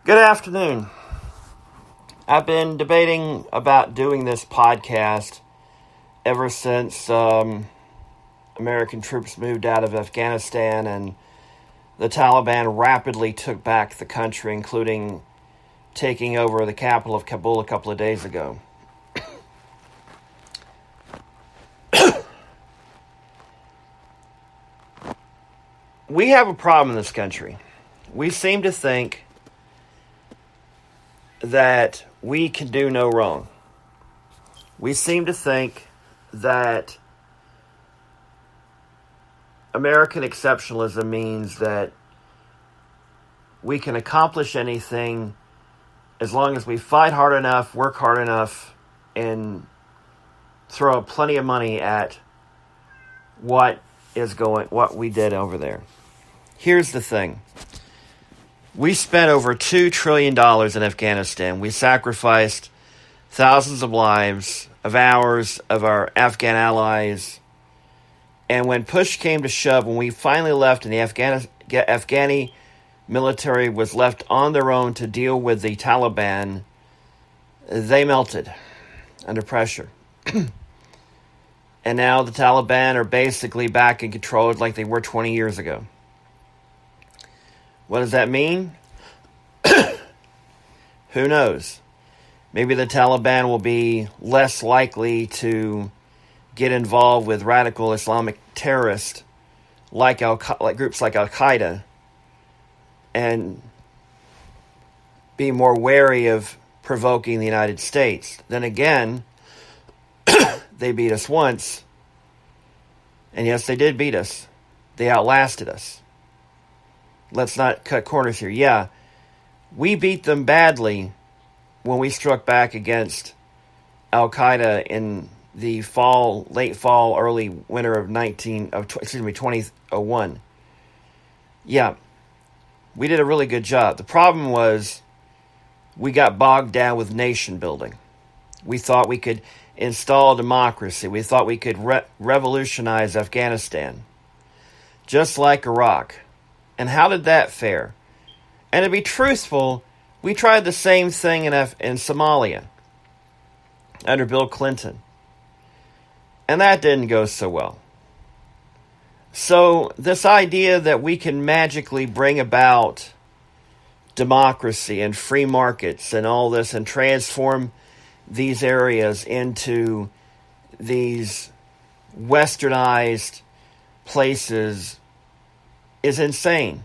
Good afternoon. I've been debating about doing this podcast ever since American troops moved out of Afghanistan and the Taliban rapidly took back the country, including taking over the capital of Kabul a couple of days ago. We have a problem in this country. We seem to think that we can do no wrong. We seem to think that American exceptionalism means that we can accomplish anything as long as we fight hard enough, work hard enough, and throw plenty of money at what we did over there. Here's the thing. We spent over $2 trillion in Afghanistan. We sacrificed thousands of lives, of hours, of our Afghan allies. And when push came to shove, when we finally left and the Afghani military was left on their own to deal with the Taliban, they melted under pressure. And now the Taliban are basically back in control like they were 20 years ago. What does that mean? Who knows? Maybe the Taliban will be less likely to get involved with radical Islamic terrorists like groups like Al-Qaeda and be more wary of provoking the United States. Then again, they beat us once. And yes, they did beat us. They outlasted us. Let's not cut corners here. Yeah, we beat them badly when we struck back against Al-Qaeda in the late fall, early winter of 2001. Yeah, we did a really good job. The problem was we got bogged down with nation building. We thought we could install democracy. We thought we could revolutionize Afghanistan, just like Iraq. And how did that fare? And to be truthful, we tried the same thing in Somalia under Bill Clinton. And that didn't go so well. So this idea that we can magically bring about democracy and free markets and all this and transform these areas into these westernized places is insane.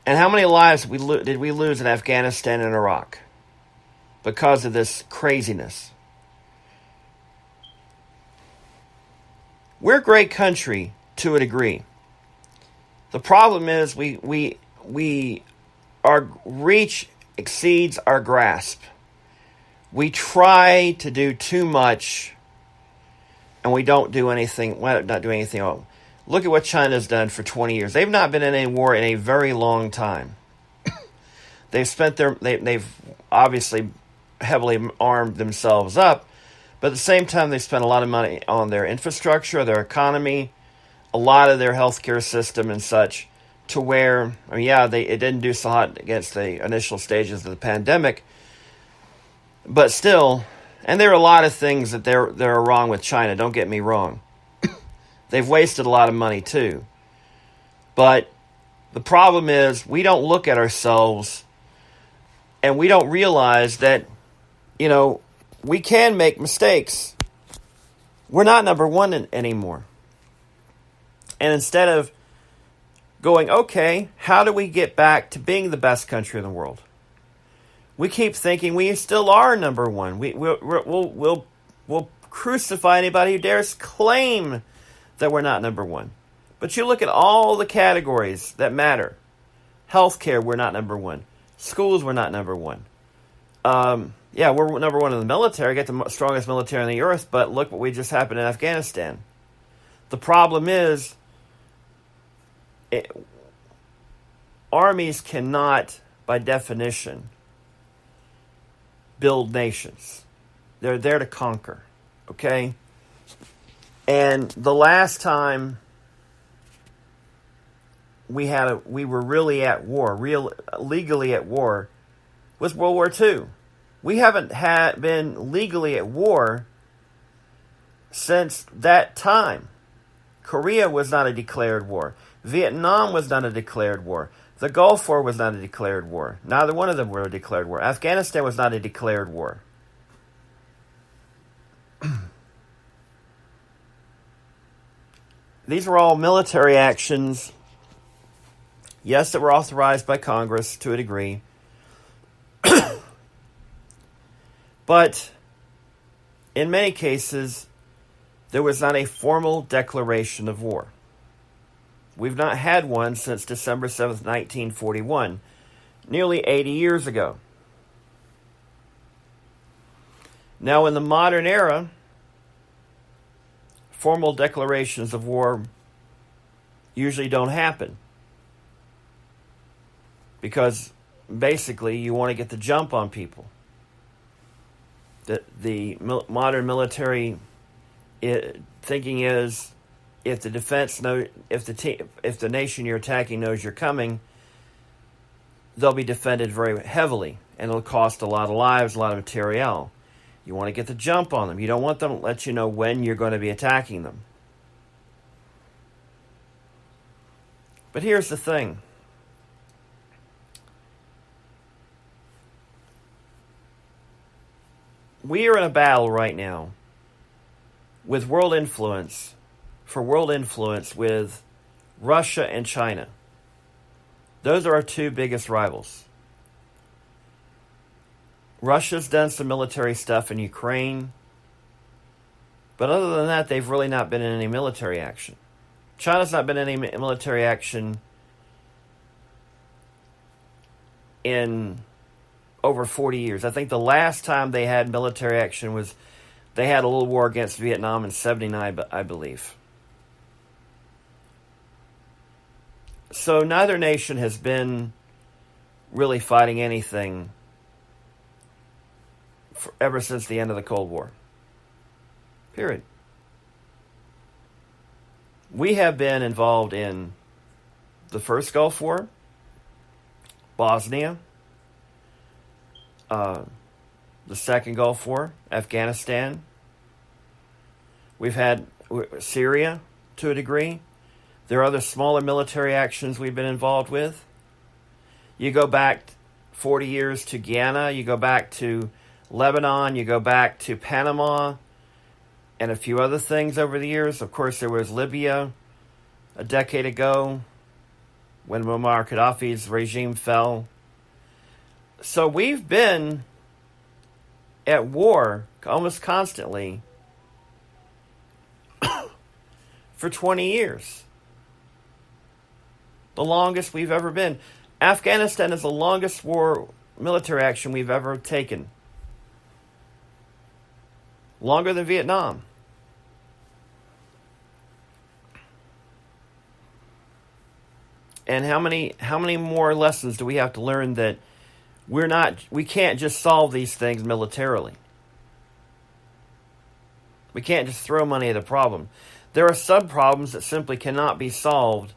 And how many lives did we lose in Afghanistan and Iraq because of this craziness? We're a great country to a degree. The problem is our reach exceeds our grasp. We try to do too much, and we don't do anything. Well, not doing anything at all. Look at what China's done for 20 years. They've not been in any war in a very long time. They've obviously heavily armed themselves up, but at the same time, they spent a lot of money on their infrastructure, their economy, a lot of their healthcare system and such, to where, it didn't do so hot against the initial stages of the pandemic, but still, and there are a lot of things that are wrong with China, don't get me wrong. They've wasted a lot of money too. But the problem is we don't look at ourselves and we don't realize that, we can make mistakes. We're not number one anymore. And instead of going, okay, how do we get back to being the best country in the world? We keep thinking we still are number one. We'll crucify anybody who dares claim that we're not number one. But you look at all the categories that matter. Healthcare, we're not number one. Schools, we're not number one. We're number one in the military. Get the strongest military on the earth, but look what just happened in Afghanistan. The problem is, armies cannot, by definition, build nations. They're there to conquer, okay? And the last time we were really at war, legally at war, was World War II. We haven't been legally at war since that time. Korea was not a declared war. Vietnam was not a declared war. The Gulf War was not a declared war. Neither one of them were a declared war. Afghanistan was not a declared war. These were all military actions, yes, that were authorized by Congress to a degree. But in many cases, there was not a formal declaration of war. We've not had one since December 7th, 1941, nearly 80 years ago. Now, in the modern era, formal declarations of war usually don't happen because basically you want to get the jump on people. The modern military thinking is, if the if the nation you're attacking knows you're coming, they'll be defended very heavily, and it'll cost a lot of lives, a lot of materiel. You want to get the jump on them. You don't want them to let you know when you're going to be attacking them. But here's the thing. We are in a battle right now with world influence, with Russia and China. Those are our two biggest rivals. Russia's done some military stuff in Ukraine, but other than that, they've really not been in any military action. China's not been in any military action in over 40 years. I think the last time they had military action was they had a little war against Vietnam in 79, I believe. So neither nation has been really fighting anything ever since the end of the Cold War. Period. We have been involved in the first Gulf War, Bosnia, the second Gulf War, Afghanistan. We've had Syria to a degree. There are other smaller military actions we've been involved with. You go back 40 years to Guyana, you go back to Lebanon, you go back to Panama, and a few other things over the years. Of course, there was Libya a decade ago when Muammar Gaddafi's regime fell. So we've been at war almost constantly for 20 years. The longest we've ever been. Afghanistan is the longest war military action we've ever taken. Longer than Vietnam. And how many more lessons do we have to learn that we can't just solve these things militarily. We can't just throw money at a problem. There are sub-problems that simply cannot be solved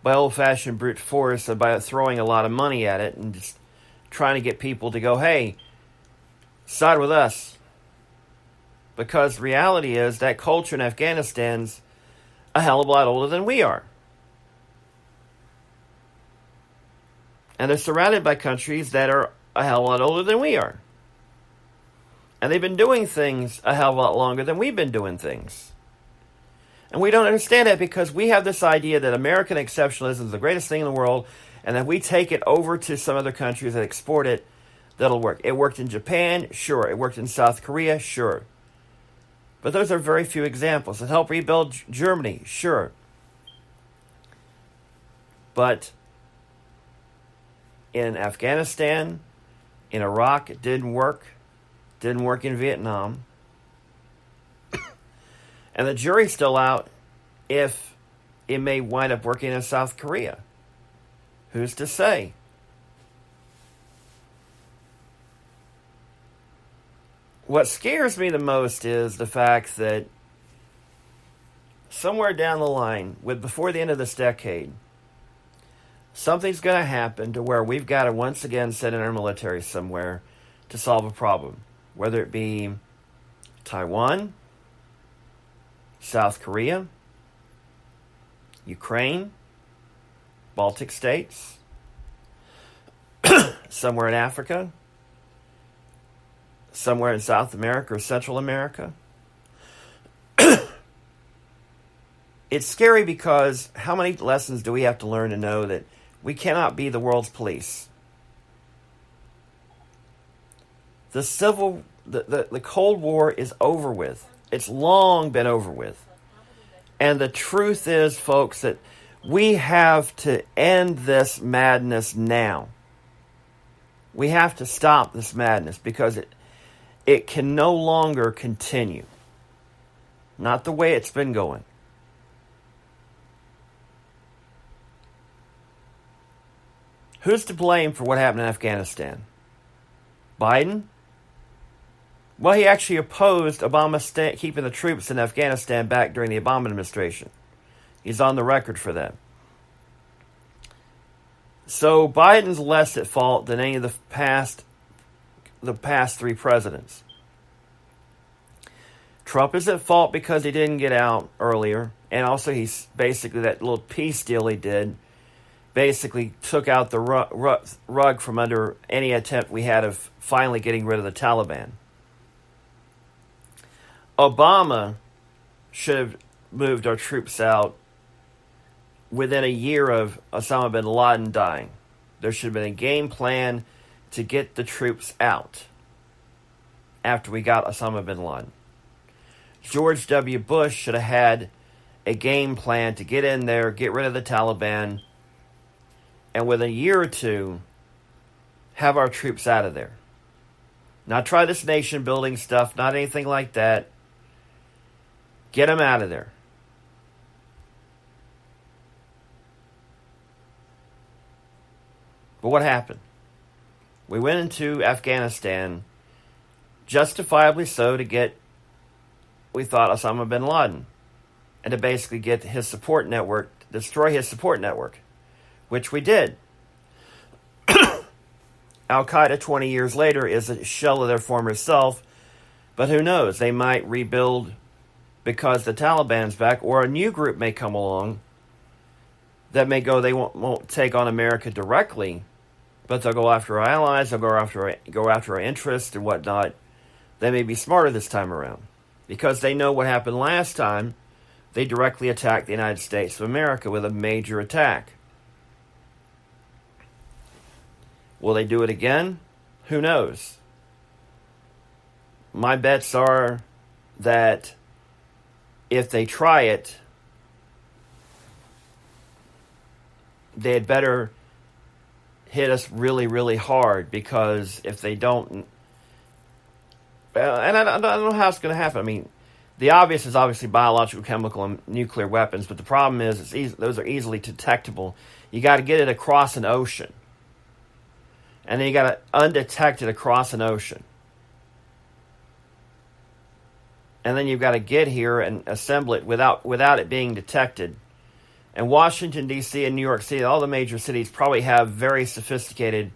by old-fashioned brute force and by throwing a lot of money at it and just trying to get people to go, hey, side with us. Because the reality is that culture in Afghanistan's a hell of a lot older than we are. And they're surrounded by countries that are a hell of a lot older than we are. And they've been doing things a hell of a lot longer than we've been doing things. And we don't understand that because we have this idea that American exceptionalism is the greatest thing in the world, and that we take it over to some other countries that export it, that'll work. It worked in Japan, sure. It worked in South Korea, sure. But those are very few examples. It helped rebuild Germany, sure. But in Afghanistan, in Iraq, it didn't work. Didn't work in Vietnam. And the jury's still out if it may wind up working in South Korea. Who's to say? What scares me the most is the fact that somewhere down the line, before the end of this decade, Something's going to happen to where we've got to once again send in our military somewhere to solve a problem, whether it be Taiwan, South Korea, Ukraine, Baltic states, somewhere in Africa, somewhere in South America or Central America. It's scary because how many lessons do we have to learn to know that we cannot be the world's police? The Cold War is over with. It's long been over with. And the truth is, folks, that we have to end this madness now. We have to stop this madness because it can no longer continue. Not the way it's been going. Who's to blame for what happened in Afghanistan? Biden? Well, he actually opposed Obama keeping the troops in Afghanistan back during the Obama administration. He's on the record for that. So Biden's less at fault than any of the past three presidents. Trump is at fault because he didn't get out earlier, and also he's basically that little peace deal he did basically took out the rug from under any attempt we had of finally getting rid of the Taliban. Obama should have moved our troops out within a year of Osama bin Laden dying. There should have been a game plan to get the troops out after we got Osama bin Laden. George W. Bush should have had a game plan to get in there, get rid of the Taliban, and within a year or two, have our troops out of there. Not try this nation building stuff, not anything like that. Get them out of there. But what happened? We went into Afghanistan, justifiably so, to get, we thought, Osama bin Laden, and to basically get his support network, destroy his support network, which we did. Al-Qaeda 20 years later is a shell of their former self, but who knows? They might rebuild because the Taliban's back, or a new group may come along that may go, they won't take on America directly, but they'll go after our allies, they'll go after our interests and whatnot. They may be smarter this time around because they know what happened last time. They directly attacked the United States of America with a major attack. Will they do it again? Who knows? My bets are that if they try it, they had better hit us really, really hard, because if they don't, and I don't know how it's going to happen. I mean, the obvious is obviously biological, chemical, and nuclear weapons, but the problem is those are easily detectable. You got to get it across an ocean, and then you got to undetect it across an ocean. And then you've got to get here and assemble it without it being detected. And Washington, D.C. and New York City, all the major cities probably have very sophisticated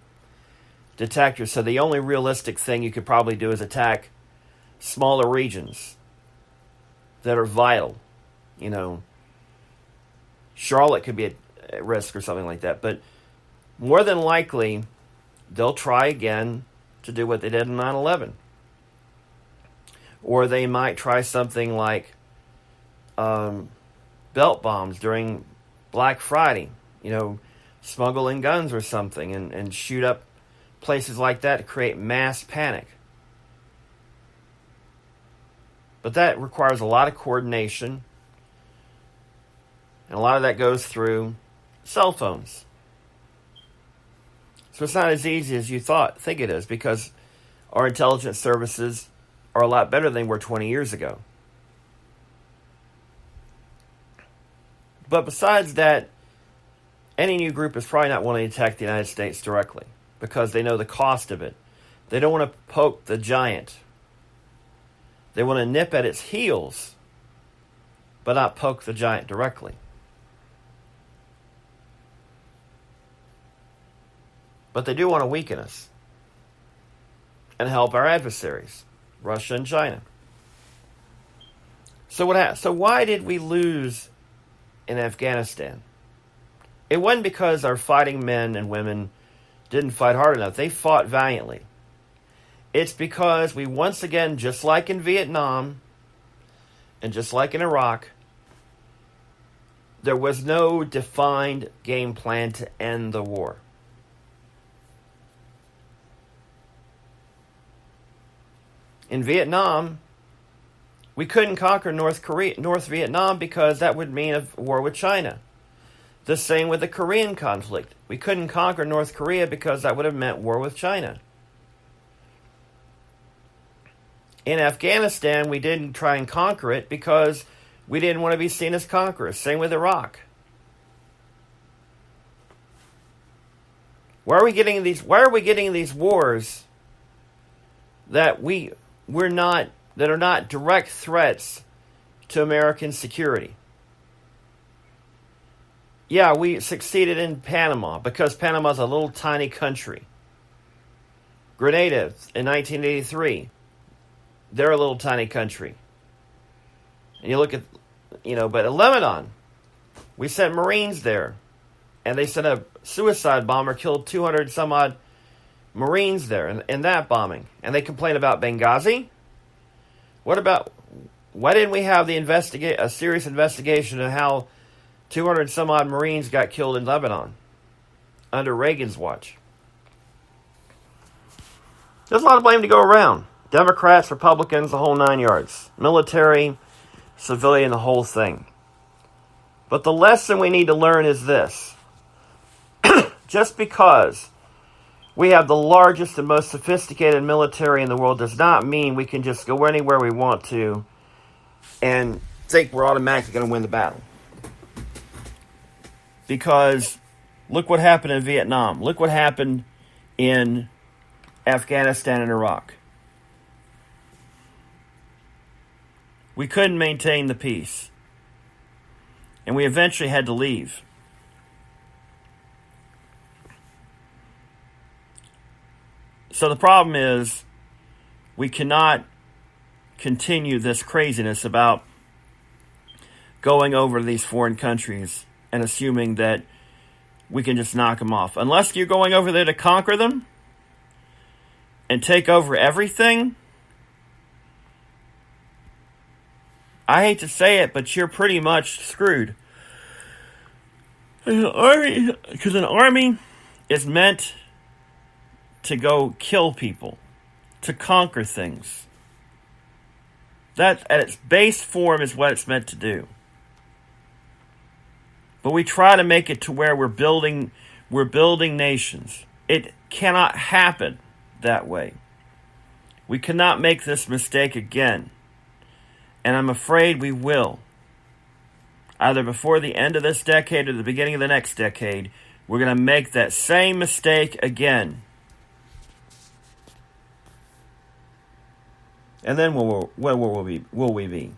detectors. So the only realistic thing you could probably do is attack smaller regions that are vital. You know, Charlotte could be at risk or something like that. But more than likely, they'll try again to do what they did in 9/11. Or they might try something like belt bombs during Black Friday. You know, smuggle in guns or something and shoot up places like that to create mass panic. But that requires a lot of coordination. And a lot of that goes through cell phones. So it's not as easy as you think it is, because our intelligence services are a lot better than they were 20 years ago. But besides that, any new group is probably not wanting to attack the United States directly, because they know the cost of it. They don't want to poke the giant. They want to nip at its heels, but not poke the giant directly. But they do want to weaken us and help our adversaries, Russia and China. So why did we lose in Afghanistan? It wasn't because our fighting men and women didn't fight hard enough. They fought valiantly. It's because we once again, just like in Vietnam and just like in Iraq, there was no defined game plan to end the war. In Vietnam, we couldn't conquer North Vietnam because that would mean a war with China. The same with the Korean conflict. We couldn't conquer North Korea because that would have meant war with China. In Afghanistan, we didn't try and conquer it because we didn't want to be seen as conquerors. Same with Iraq. Why are we getting these wars that that are not direct threats to American security? Yeah, we succeeded in Panama because Panama's a little tiny country. Grenada in 1983, they're a little tiny country. And you look at, but in Lebanon, we sent Marines there. And they sent a suicide bomber, killed 200 some odd Marines there in that bombing. And they complain about Benghazi? Why didn't we have a serious investigation of how 200 some odd Marines got killed in Lebanon under Reagan's watch? There's a lot of blame to go around. Democrats, Republicans, the whole 9 yards. Military, civilian, the whole thing. But the lesson we need to learn is this. Just because we have the largest and most sophisticated military in the world does not mean we can just go anywhere we want to and think we're automatically going to win the battle. Because look what happened in Vietnam. Look what happened in Afghanistan and Iraq. We couldn't maintain the peace. And we eventually had to leave. So the problem is we cannot continue this craziness about going over to these foreign countries and assuming that we can just knock them off. Unless you're going over there to conquer them and take over everything, I hate to say it, but you're pretty much screwed. Because an army is meant to go kill people, to conquer things. That, at its base form, is what it's meant to do. But we try to make it to where we're building nations. It cannot happen that way. We cannot make this mistake again. And I'm afraid we will. Either before the end of this decade or the beginning of the next decade, we're going to make that same mistake again. And then where will we be?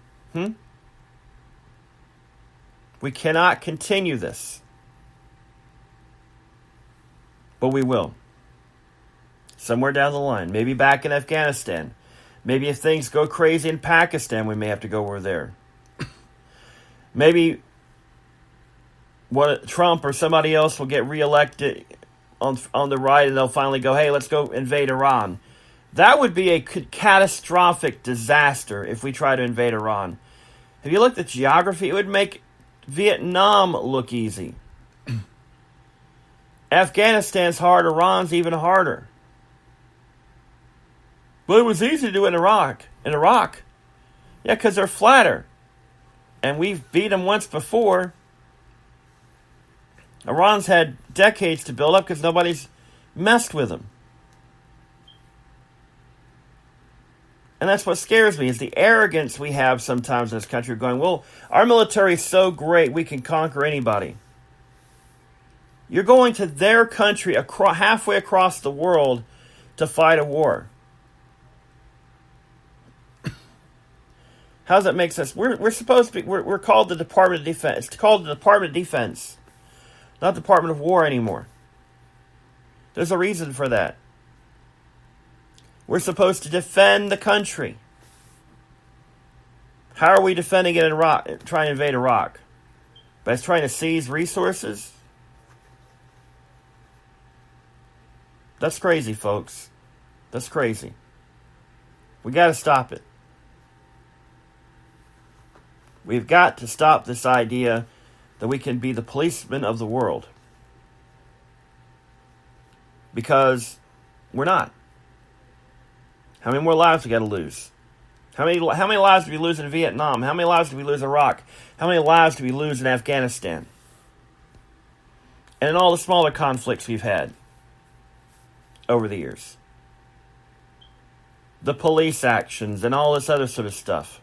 We cannot continue this. But we will. Somewhere down the line. Maybe back in Afghanistan. Maybe if things go crazy in Pakistan, we may have to go over there. Maybe Trump or somebody else will get reelected on the right and they'll finally go, hey, let's go invade Iran. That would be a catastrophic disaster if we try to invade Iran. Have you looked at geography? It would make Vietnam look easy. Afghanistan's hard, Iran's even harder. But it was easy to do in Iraq. Yeah, because they're flatter. And we've beat them once before. Iran's had decades to build up because nobody's messed with them. And that's what scares me, is the arrogance we have sometimes in this country going, well, our military is so great we can conquer anybody. You're going to their country halfway across the world to fight a war. How does that make sense? We're supposed to be, we're called the Department of Defense. It's called the Department of Defense, not Department of War anymore. There's a reason for that. We're supposed to defend the country. How are we defending it in Iraq, trying to invade Iraq? By trying to seize resources? That's crazy, folks. That's crazy. We got to stop it. We've got to stop this idea that we can be the policemen of the world. Because we're not. How many more lives we got to lose? How many lives did we lose in Vietnam? How many lives did we lose in Iraq? How many lives did we lose in Afghanistan? And in all the smaller conflicts we've had over the years. The police actions and all this other sort of stuff.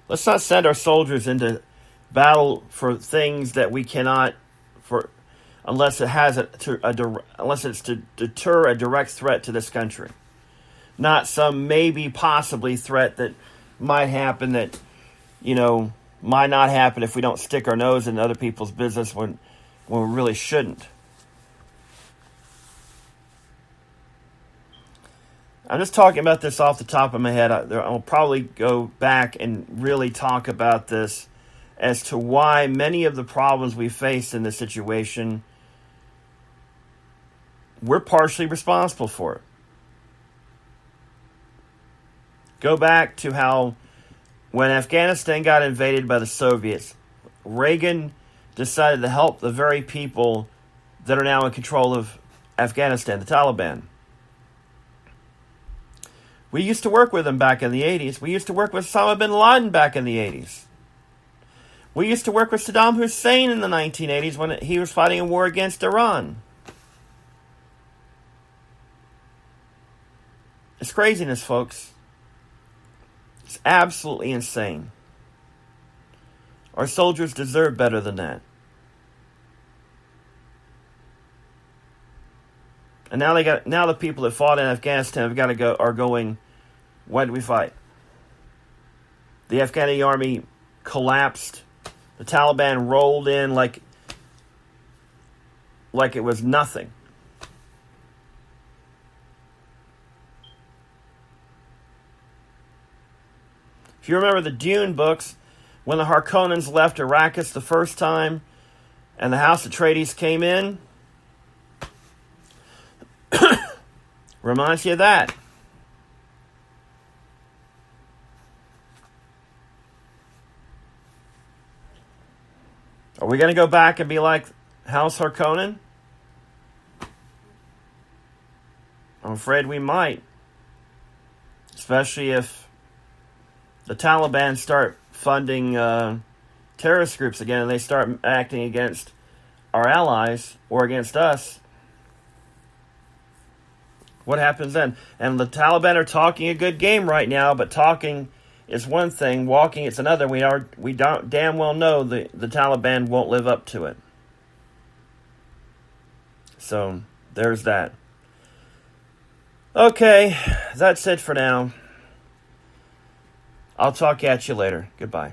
Let's not send our soldiers into battle for things that we cannot, unless it's to deter a direct threat to this country, not some maybe possibly threat that might happen that might not happen if we don't stick our nose in other people's business when we really shouldn't. I'm just talking about this off the top of my head. I'll probably go back and really talk about this as to why many of the problems we face in this situation, we're partially responsible for it. Go back to how when Afghanistan got invaded by the Soviets, Reagan decided to help the very people that are now in control of Afghanistan, the Taliban. We used to work with them back in the 80s. We used to work with Osama bin Laden back in the 80s. We used to work with Saddam Hussein in the 1980s when he was fighting a war against Iran. It's craziness, folks. It's absolutely insane. Our soldiers deserve better than that. And now the people that fought in Afghanistan are going, why did we fight? The Afghani army collapsed. The Taliban rolled in like it was nothing. If you remember the Dune books, when the Harkonnens left Arrakis the first time and the House Atreides came in, reminds you of that. Are we going to go back and be like House Harkonnen? I'm afraid we might. Especially if the Taliban start funding terrorist groups again and they start acting against our allies or against us. What happens then? And the Taliban are talking a good game right now, but talking is one thing, walking is another. We don't damn well know the Taliban won't live up to it. So there's that. Okay, that's it for now. I'll talk at you later. Goodbye.